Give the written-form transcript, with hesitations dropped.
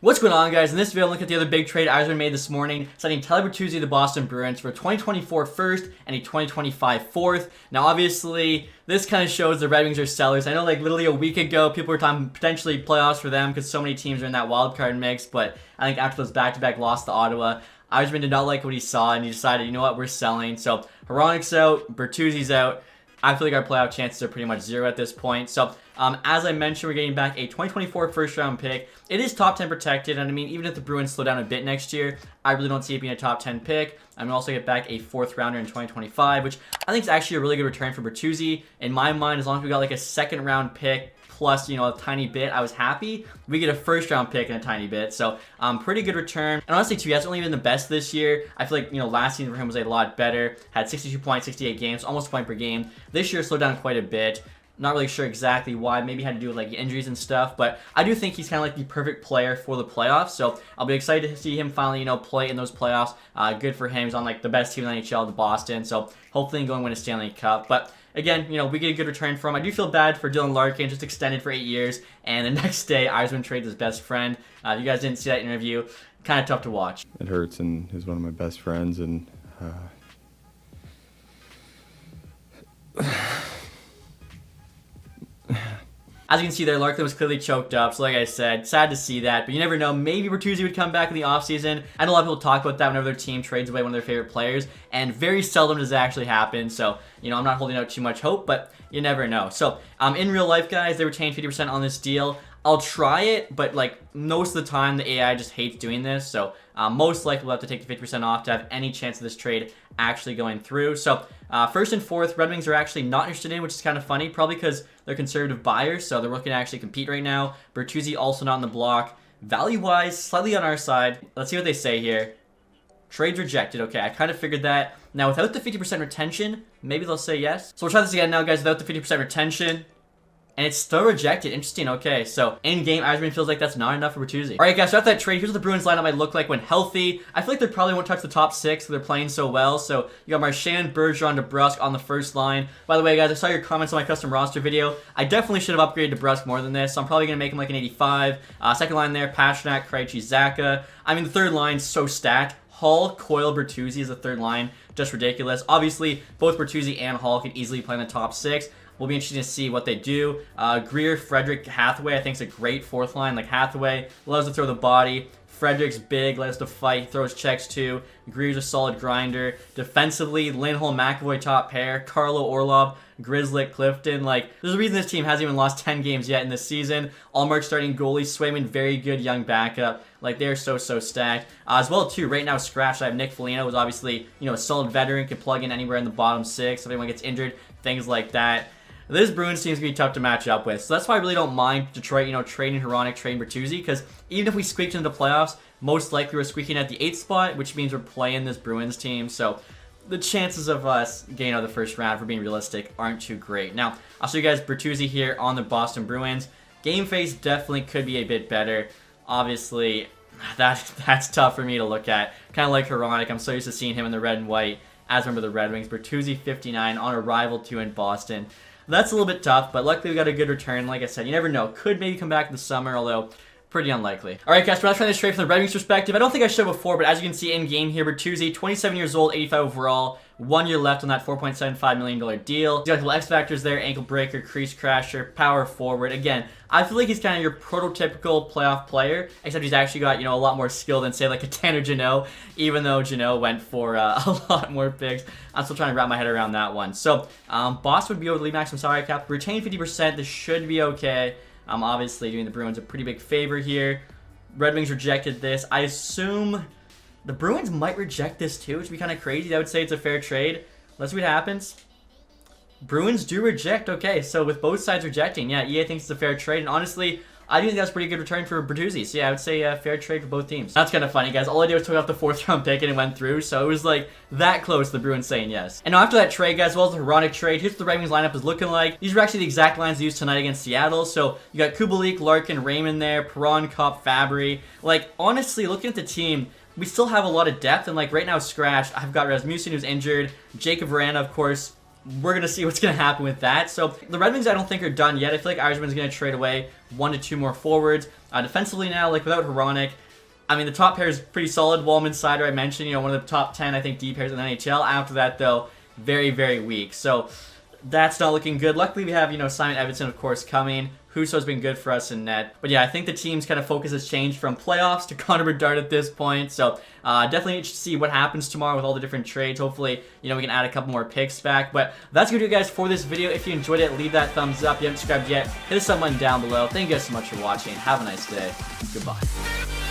What's going on, guys? In this video, look at the other big trade Iceman made this morning, signing Tyler Bertuzzi of the Boston Bruins for a 2024 first and a 2025 fourth. Now, obviously, this kind of shows the Red Wings are sellers. I know, like, literally a week ago, people were talking potentially playoffs for them because so many teams are in that wild card mix, but I think after those back-to-back losses to Ottawa, Iceman did not like what he saw, and he decided, you know what, we're selling. So, Hronik's out, Bertuzzi's out. I feel like our playoff chances are pretty much zero at this point. So, as I mentioned, we're getting back a 2024 first-round pick. It is top 10 protected, and I mean, even if the Bruins slow down a bit next year, I really don't see it being a top 10 pick. I'm going to also get back a fourth-rounder in 2025, which I think is actually a really good return for Bertuzzi. In my mind, as long as we got like a second-round pick plus, you know, a tiny bit, I was happy. We get a first-round pick and a tiny bit, so pretty good return. And honestly, too, he hasn't really been the best this year. I feel like, you know, last season for him was a lot better. Had 62 points, 68 games, almost a point per game. This year slowed down quite a bit. Not really sure exactly why. Maybe had to do with like injuries and stuff, but I do think he's kind of like the perfect player for the playoffs. So I'll be excited to see him finally, you know, play in those playoffs. Good for him. He's on like the best team in the NHL, the Boston. So hopefully going to win a Stanley Cup. But again, you know, we get a good return from him. I do feel bad for Dylan Larkin, just extended for 8 years, and the next day Iceman trades his best friend. If you guys didn't see that interview, kind of tough to watch. It hurts, and he's one of my best friends, and as you can see there, Larkin was clearly choked up, so like I said, sad to see that, but you never know, maybe Bertuzzi would come back in the offseason. I know a lot of people talk about that whenever their team trades away one of their favorite players, and very seldom does that actually happen, so, you know, I'm not holding out too much hope, but you never know. So, in real life, guys, they retained 50% on this deal. I'll try it, but like most of the time, the AI just hates doing this, so most likely we'll have to take the 50% off to have any chance of this trade actually going through. So first and fourth, Red Wings are actually not interested in, which is kind of funny, probably because they're conservative buyers, so they're looking to actually compete right now. Bertuzzi also not on the block. Value-wise, slightly on our side. Let's see what they say here. Trades rejected. Okay, I kind of figured that. Now, without the 50% retention, maybe they'll say yes. So we'll try this again now, guys, without the 50% retention. And it's still rejected. Interesting. Okay, so in-game, Iceman feels like that's not enough for Bertuzzi. All right, guys, so after that trade, here's what the Bruins lineup might look like when healthy. I feel like they probably won't touch the top 6 because they're playing so well. So you got Marchand, Bergeron, DeBrusk on the first line. By the way, guys, I saw your comments on my custom roster video. I definitely should have upgraded DeBrusk more than this, so I'm probably going to make him like an 85. Second line there, Pastrnak, Krejci, Zaka. I mean, the third line's so stacked. Hall, Coyle, Bertuzzi is the third line. Just ridiculous. Obviously, both Bertuzzi and Hall could easily play in the top 6. Will be interesting to see what they do. Greer, Frederick, Hathaway, I think is a great fourth line. Like Hathaway loves to throw the body. Frederick's big, likes to fight, throws checks too. Greer's a solid grinder. Defensively, Lindholm, McAvoy top pair. Carlo, Orlov, Grizzlick, Clifton. Like, there's a reason this team hasn't even lost 10 games yet in this season. Allmark starting goalie. Swayman, very good young backup. Like, they're so stacked. As well, too, right now, scratched. I have Nick Foligno, who's obviously, you know, a solid veteran, can plug in anywhere in the bottom 6 if anyone gets injured, things like that. This Bruins team is going to be tough to match up with. So that's why I really don't mind Detroit, you know, trading Hronik, trading Bertuzzi, because even if we squeaked into the playoffs, most likely we're squeaking at the 8th spot, which means we're playing this Bruins team. So the chances of us getting out of the first round, for being realistic, aren't too great. Now, I'll show you guys Bertuzzi here on the Boston Bruins. Game face definitely could be a bit better. Obviously, that's tough for me to look at. Kind of like Hronik. I'm so used to seeing him in the red and white. As remember the Red Wings. Bertuzzi 59 on a rival 2 in Boston. That's a little bit tough, but luckily we got a good return. Like I said, you never know. Could maybe come back in the summer, although pretty unlikely. All right, guys, we're not trying this trade from the Red Wings perspective. I don't think I showed before, but as you can see in game here, Bertuzzi, 27 years old, 85 overall. 1 year left on that $4.75 million deal. He's got little X factors there: ankle breaker, crease crasher, power forward. Again, I feel like he's kind of your prototypical playoff player, except he's actually got, you know, a lot more skill than, say, like a Tanner Jeannot, even though Jeannot went for a lot more picks. I'm still trying to wrap my head around that one. So, Boston would be able to leave maximum salary cap. Retain 50%. This should be okay. Obviously, doing the Bruins a pretty big favor here. Red Wings rejected this. I assume the Bruins might reject this too, which would be kind of crazy. I would say it's a fair trade. Let's see what happens. Bruins do reject. Okay, so with both sides rejecting, yeah, EA thinks it's a fair trade. And honestly, I do think that's a pretty good return for Bertuzzi. So yeah, I would say a fair trade for both teams. That's kind of funny, guys. All I did was took off the 4th round pick and it went through. So it was like that close to the Bruins saying yes. And after that trade, guys, as well as the Hronik trade, here's what the Red Wings lineup is looking like. These are actually the exact lines used tonight against Seattle. So you got Kubalik, Larkin, Raymond there, Perron, Kopp, Fabry. Like, honestly, looking at the team, we still have a lot of depth. And like right now, scratched, I've got Rasmussen, who's injured. Jacob Verana, of course, we're going to see what's going to happen with that. So the Red Wings I don't think are done yet. I feel like Yzerman's going to trade away 1 to 2 more forwards. Defensively now, like without Hronek, I mean, the top pair is pretty solid. Wallman, Sider, I mentioned, you know, one of the top 10, I think, D pairs in the NHL. After that, though, very, very weak. So that's not looking good. Luckily, we have, you know, Simon Edvinsson, of course, coming. Husso's been good for us in net. But yeah, I think the team's kind of focus has changed from playoffs to Connor Bedard at this point. So definitely interested to see what happens tomorrow with all the different trades. Hopefully, you know, we can add a couple more picks back. But that's going to do it, guys, for this video. If you enjoyed it, leave that thumbs up. If you haven't subscribed yet, hit the sub button down below. Thank you guys so much for watching. Have a nice day. Goodbye.